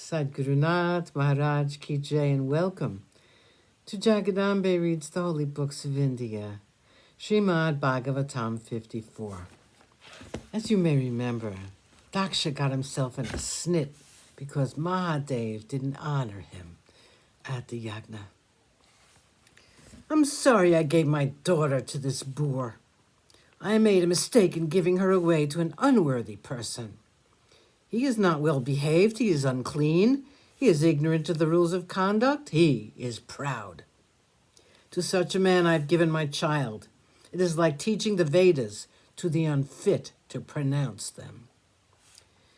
Sadgurunath Maharaj Ki Jai, and welcome to Jagadambe Reads the Holy Books of India, ShrimadBhagavatam54. As you may remember, Daksha got himself in a snit because Mahadev didn't honor him at the yagna. I'm sorry I gave my daughter to this boor. I made a mistake in giving her away to an unworthy person. He is not well behaved, he is unclean, he is ignorant of the rules of conduct, he is proud. To such a man I've given my child. It is like teaching the Vedas to the unfit to pronounce them.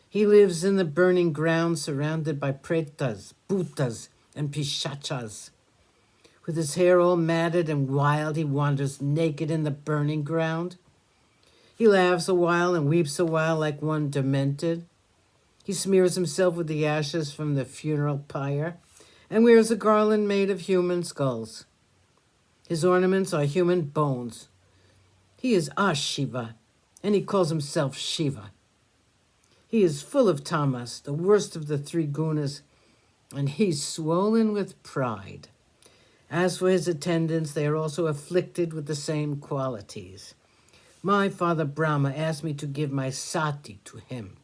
He lives in the burning ground surrounded by pretas, bhutas, and pishachas. With his hair all matted and wild, he wanders naked in the burning ground. He laughs a while and weeps a while like one demented. He smears himself with the ashes from the funeral pyre and wears a garland made of human skulls. His ornaments are human bones. He is Ashiva, and he calls himself Shiva. He is full of tamas, the worst of the three gunas, and he's swollen with pride. As for his attendants, they are also afflicted with the same qualities. My father Brahma asked me to give my sati to him,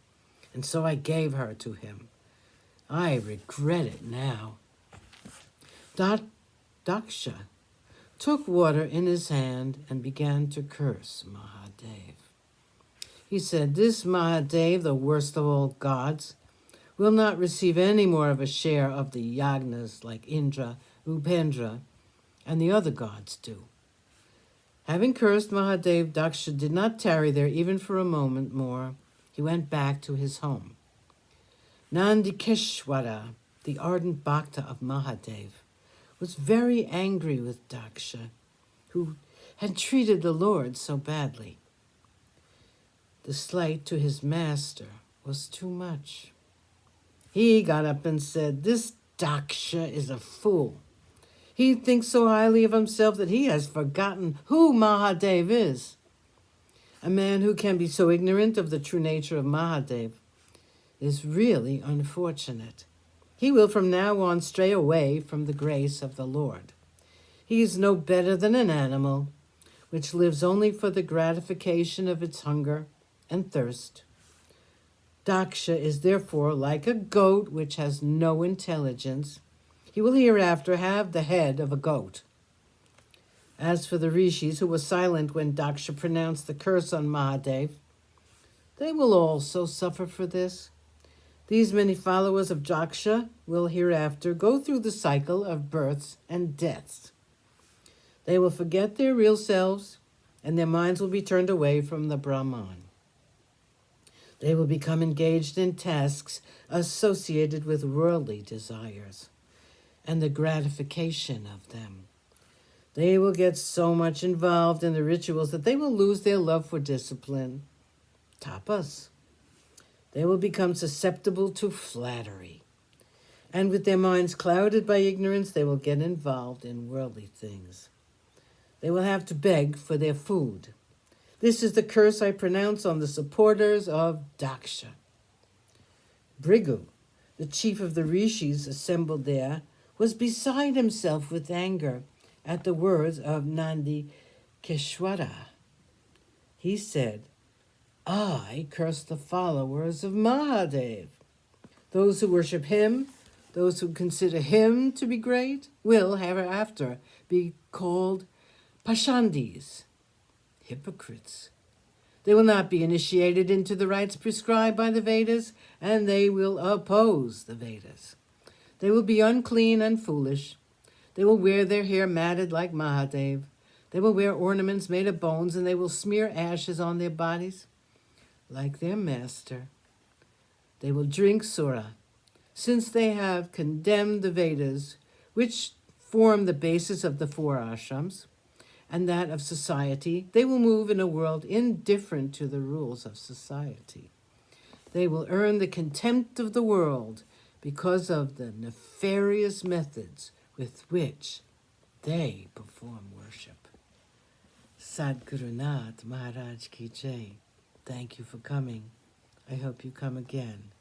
and so I gave her to him. I regret it now. Daksha took water in his hand and began to curse Mahadev. He said, this Mahadev, the worst of all gods, will not receive any more of a share of the yagnas like Indra, Upendra, and the other gods do. Having cursed Mahadev, Daksha did not tarry there even for a moment more. He went back to his home. Nandikeshwara, the ardent bhakta of Mahadev, was very angry with Daksha, who had treated the Lord so badly. The slight to his master was too much. He got up and said, this Daksha is a fool. He thinks so highly of himself that he has forgotten who Mahadev is. A man who can be so ignorant of the true nature of Mahadev is really unfortunate. He will from now on stray away from the grace of the Lord. He is no better than an animal, which lives only for the gratification of its hunger and thirst. Daksha is therefore like a goat which has no intelligence. He will hereafter have the head of a goat. As for the rishis who were silent when Daksha pronounced the curse on Mahadev, they will also suffer for this. These many followers of Daksha will hereafter go through the cycle of births and deaths. They will forget their real selves, and their minds will be turned away from the Brahman. They will become engaged in tasks associated with worldly desires and the gratification of them. They will get so much involved in the rituals that they will lose their love for discipline, tapas. They will become susceptible to flattery. And with their minds clouded by ignorance, they will get involved in worldly things. They will have to beg for their food. This is the curse I pronounce on the supporters of Daksha. Bhrigu, the chief of the rishis assembled there, was beside himself with anger at the words of Nandikeshwara. He said, I curse the followers of Mahadev. Those who worship him, those who consider him to be great, will hereafter be called pashandis, hypocrites. They will not be initiated into the rites prescribed by the Vedas, and they will oppose the Vedas. They will be unclean and foolish. They will wear their hair matted like Mahadev. They will wear ornaments made of bones, and they will smear ashes on their bodies like their master. They will drink sura, since they have condemned the Vedas, which form the basis of the four ashrams, and that of society. They will move in a world indifferent to the rules of society. They will earn the contempt of the world because of the nefarious methods with which they perform worship. Sadgurunath Maharaj Ki Jai. Thank you for coming. I hope you come again.